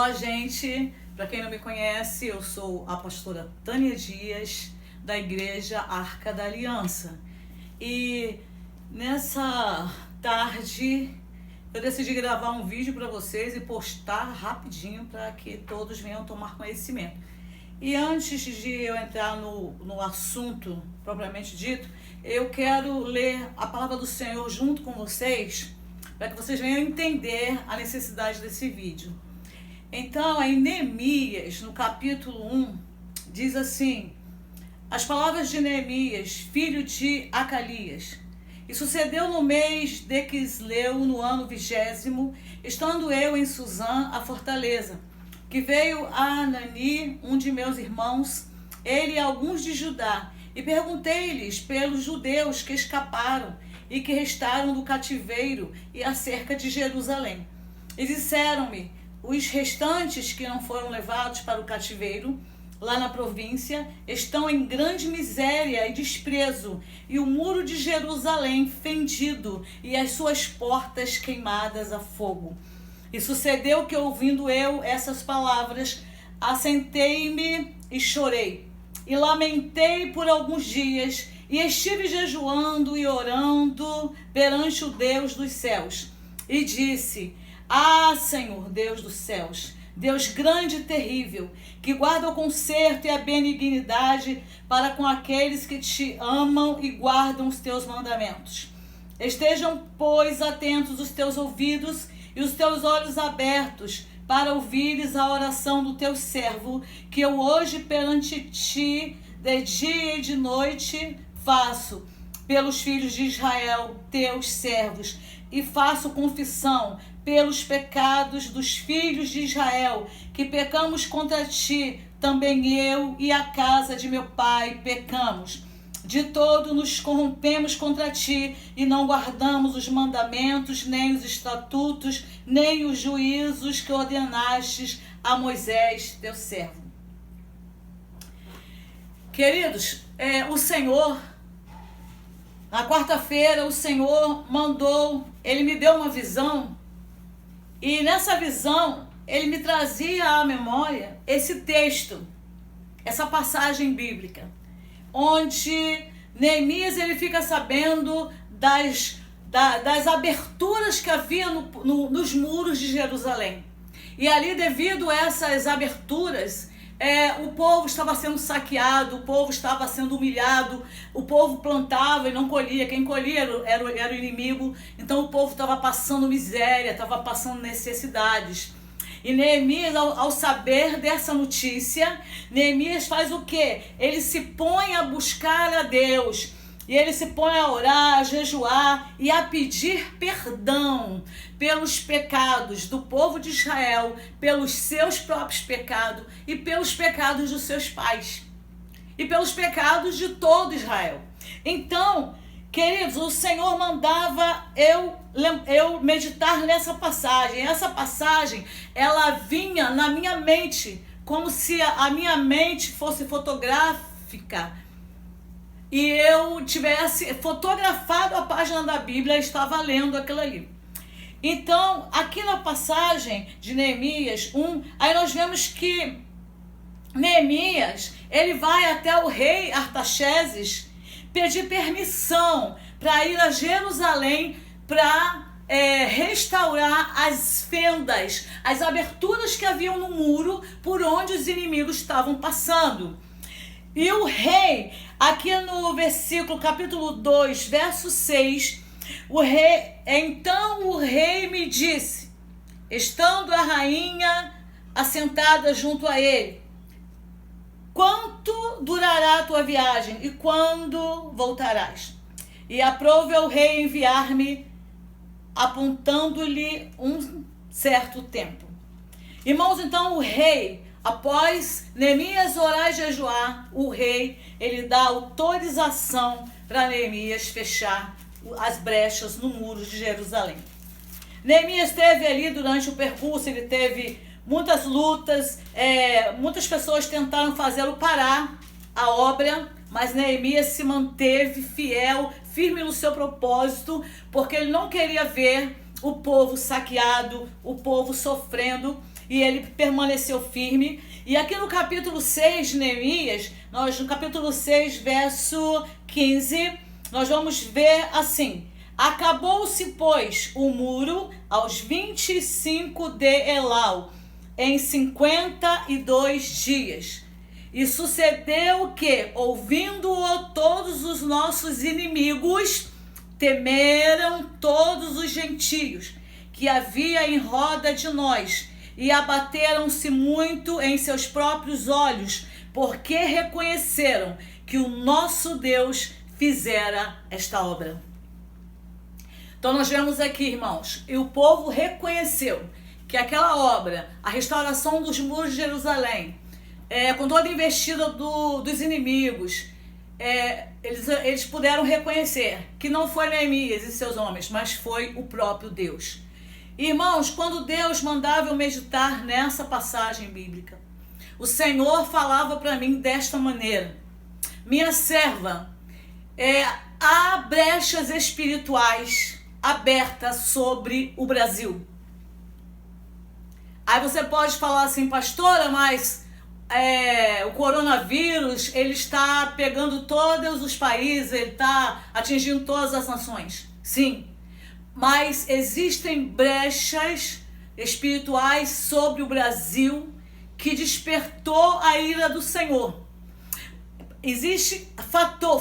Olá, gente. Para quem não me conhece, eu sou a pastora Tânia Dias, da Igreja Arca da Aliança. E nessa tarde eu decidi gravar um vídeo para vocês e postar rapidinho para que todos venham tomar conhecimento. E antes de eu entrar no assunto propriamente dito, eu quero ler a palavra do Senhor junto com vocês, para que vocês venham entender a necessidade desse vídeo. Então, em Neemias, no capítulo 1, diz assim: as palavras de Neemias, filho de Acalias. E sucedeu no mês de Quisleu, no ano 20º, estando eu em Suzã, a fortaleza, que veio a Anani, um de meus irmãos, ele e alguns de Judá, e perguntei-lhes pelos judeus que escaparam e que restaram do cativeiro e acerca de Jerusalém. E disseram-me: os restantes que não foram levados para o cativeiro, lá na província, estão em grande miséria e desprezo, e o muro de Jerusalém fendido, e as suas portas queimadas a fogo. E sucedeu que, ouvindo eu essas palavras, assentei-me e chorei, e lamentei por alguns dias, e estive jejuando e orando perante o Deus dos céus. E disse: ah, Senhor, Deus dos céus, Deus grande e terrível, que guarda o conserto e a benignidade para com aqueles que te amam e guardam os teus mandamentos. Estejam, pois, atentos os teus ouvidos e os teus olhos abertos para ouvires a oração do teu servo, que eu hoje perante ti, de dia e de noite, faço pelos filhos de Israel, teus servos, e faço confissão pelos pecados dos filhos de Israel, que pecamos contra ti, também eu e a casa de meu pai pecamos. De todo nos corrompemos contra ti, e não guardamos os mandamentos, nem os estatutos, nem os juízos que ordenastes a Moisés, teu servo. Queridos, o Senhor, na quarta-feira, o Senhor mandou, Ele me deu uma visão, e nessa visão, Ele me trazia à memória esse texto, essa passagem bíblica, onde Neemias ele fica sabendo das aberturas que havia nos muros de Jerusalém. E ali, devido a essas aberturas, o povo estava sendo saqueado, o povo estava sendo humilhado, o povo plantava e não colhia, quem colhia era o inimigo, então o povo estava passando miséria, estava passando necessidades. E Neemias, ao saber dessa notícia, Neemias faz o quê? Ele se põe a buscar a Deus, e ele se põe a orar, a jejuar e a pedir perdão pelos pecados do povo de Israel, pelos seus próprios pecados e pelos pecados dos seus pais e pelos pecados de todo Israel. Então, queridos, o Senhor mandava eu meditar nessa passagem. Essa passagem, ela vinha na minha mente como se a minha mente fosse fotográfica, e eu tivesse fotografado a página da Bíblia e estava lendo aquilo ali. Então, aqui na passagem de Neemias 1, aí nós vemos que Neemias, ele vai até o rei Artaxerxes pedir permissão para ir a Jerusalém para restaurar as fendas, as aberturas que haviam no muro por onde os inimigos estavam passando. E o rei, aqui no versículo, capítulo 2, verso 6, então o rei me disse, estando a rainha assentada junto a ele: quanto durará a tua viagem e quando voltarás? E aprove o rei enviar-me, apontando-lhe um certo tempo. Irmãos, então o rei, após Neemias orar e jejuar, o rei, ele dá autorização para Neemias fechar as brechas no muro de Jerusalém. Neemias teve ali durante o percurso, ele teve muitas lutas, muitas pessoas tentaram fazê-lo parar a obra, mas Neemias se manteve fiel, firme no seu propósito, porque ele não queria ver o povo saqueado, o povo sofrendo. e ele permaneceu firme. E aqui no capítulo 6, Neemias, no capítulo 6, verso 15, nós vamos ver assim: acabou-se, pois, o muro aos 25 de Elul, em 52 dias. E sucedeu que, ouvindo-o todos os nossos inimigos, temeram todos os gentios que havia em roda de nós, e abateram-se muito em seus próprios olhos, porque reconheceram que o nosso Deus fizera esta obra. Então nós vemos aqui, irmãos, e o povo reconheceu que aquela obra, a restauração dos muros de Jerusalém, com toda a investida dos inimigos, eles puderam reconhecer que não foi Neemias e seus homens, mas foi o próprio Deus. Irmãos, quando Deus mandava eu meditar nessa passagem bíblica, o Senhor falava para mim desta maneira: minha serva, há brechas espirituais abertas sobre o Brasil. Aí você pode falar assim, pastora, mas o coronavírus, ele está pegando todos os países, ele está atingindo todas as nações. Sim, mas existem brechas espirituais sobre o Brasil que despertou a ira do Senhor. Existem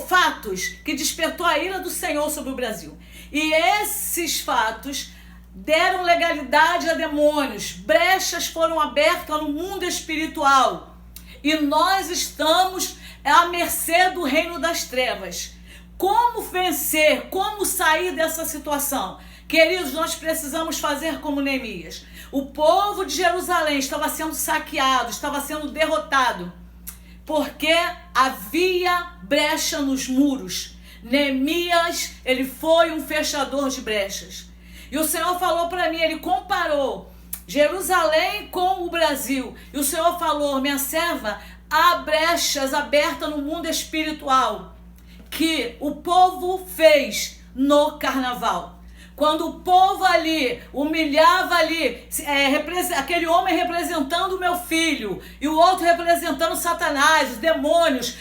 fatos que despertou a ira do Senhor sobre o Brasil. E esses fatos deram legalidade a demônios. Brechas foram abertas no mundo espiritual. E nós estamos à mercê do reino das trevas. Como vencer? Como sair dessa situação? Queridos, nós precisamos fazer como Neemias. O povo de Jerusalém estava sendo saqueado, estava sendo derrotado, porque havia brecha nos muros. Neemias, ele foi um fechador de brechas. E o Senhor falou para mim, ele comparou Jerusalém com o Brasil. E o Senhor falou, minha serva, há brechas abertas no mundo espiritual que o povo fez no carnaval. Quando o povo ali humilhava ali, aquele homem representando o meu filho e o outro representando Satanás, os demônios,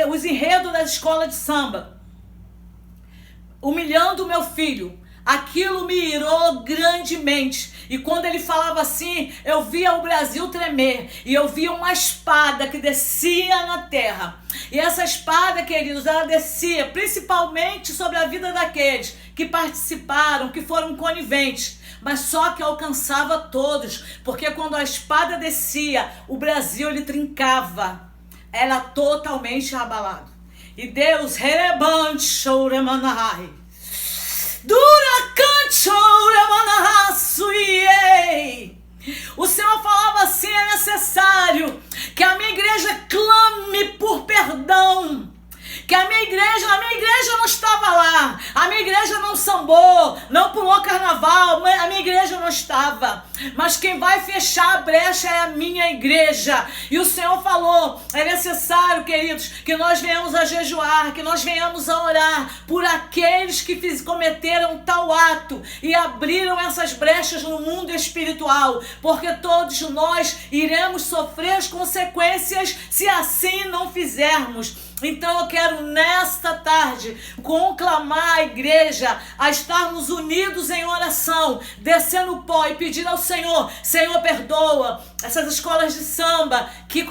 os enredos da escola de samba, humilhando o meu filho, aquilo me irou grandemente. E quando ele falava assim, eu via o Brasil tremer. E eu via uma espada que descia na terra. E essa espada, queridos, ela descia principalmente sobre a vida daqueles que participaram, que foram coniventes. Mas só que alcançava todos. Porque quando a espada descia, o Brasil ele trincava. Era totalmente abalado. E Deus, Herebant Shouremanahai, o Senhor falava assim, é necessário que a minha igreja clame por perdão. Que a minha igreja não estava lá, a minha igreja não sambou, não pulou carnaval, a minha igreja não estava. Mas quem vai fechar a brecha é a minha igreja. E o Senhor falou, é necessário, queridos, que nós venhamos a jejuar, que nós venhamos a orar por aqueles que cometeram tal ato e abriram essas brechas no mundo espiritual, porque todos nós iremos sofrer as consequências se assim não fizermos. Então eu quero nesta tarde conclamar a igreja a estarmos unidos em oração, descendo o pó e pedir ao Senhor, Senhor, perdoa essas escolas de samba que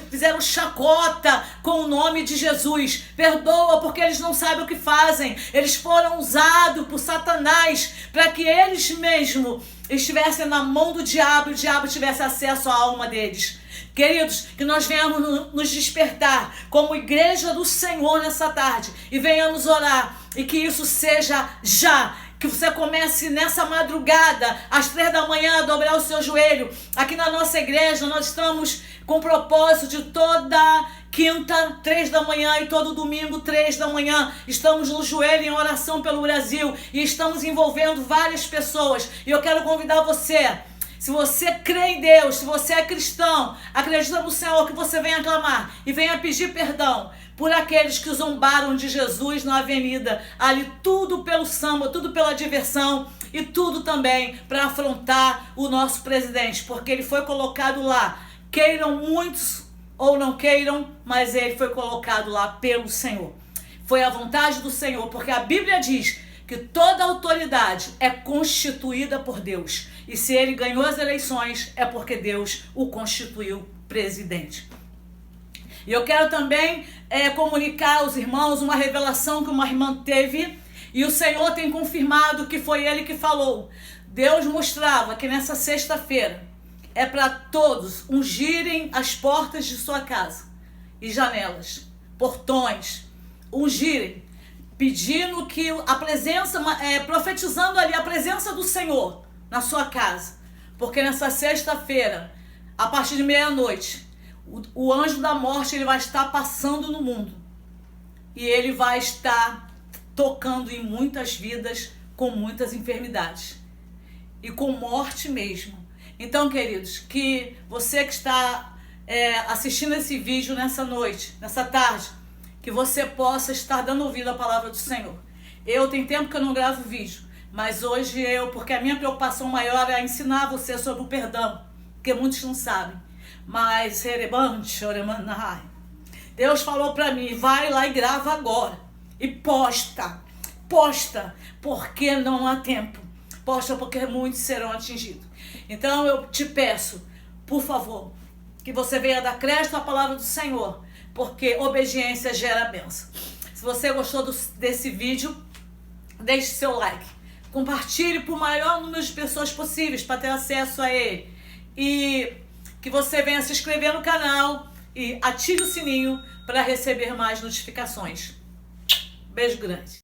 fizeram chacota com o nome de Jesus. Perdoa porque eles não sabem o que fazem. Eles foram usados por Satanás para que eles mesmos estivessem na mão do diabo e o diabo tivesse acesso à alma deles. Queridos, que nós venhamos nos despertar como igreja do Senhor nessa tarde e venhamos orar e que isso seja já. Que você comece nessa madrugada, às 3 da manhã, a dobrar o seu joelho. Aqui na nossa igreja nós estamos com o propósito de toda quinta, 3 da manhã e todo domingo, 3 da manhã. Estamos no joelho em oração pelo Brasil e estamos envolvendo várias pessoas. E eu quero convidar você, se você crê em Deus, se você é cristão, acredita no Senhor, que você venha clamar e venha pedir perdão por aqueles que zombaram de Jesus na avenida, ali tudo pelo samba, tudo pela diversão e tudo também para afrontar o nosso presidente, porque ele foi colocado lá, queiram muitos ou não queiram, mas ele foi colocado lá pelo Senhor. Foi a vontade do Senhor, porque a Bíblia diz que toda autoridade é constituída por Deus. E se ele ganhou as eleições, é porque Deus o constituiu presidente. E eu quero também comunicar aos irmãos uma revelação que uma irmã teve, e o Senhor tem confirmado que foi Ele que falou. Deus mostrava que nessa sexta-feira é para todos ungirem as portas de sua casa e janelas, portões, ungirem, pedindo que a presença, profetizando ali a presença do Senhor na sua casa, porque nessa sexta-feira, a partir de meia-noite, o anjo da morte ele vai estar passando no mundo e ele vai estar tocando em muitas vidas com muitas enfermidades e com morte mesmo. Então, queridos, que você que está assistindo esse vídeo nessa noite, nessa tarde, que você possa estar dando ouvido à palavra do Senhor. Eu tenho tempo que eu não gravo vídeo, mas hoje porque a minha preocupação maior é ensinar você sobre o perdão, porque muitos não sabem. Mas Deus falou para mim, vai lá e grava agora. E posta, porque não há tempo. Posta porque muitos serão atingidos. Então eu te peço, por favor, que você venha dar crédito à palavra do Senhor, porque obediência gera bênção. Se você gostou desse vídeo, deixe seu like. Compartilhe para o maior número de pessoas possíveis para ter acesso a ele. E que você venha se inscrever no canal e ative o sininho para receber mais notificações. Beijo grande.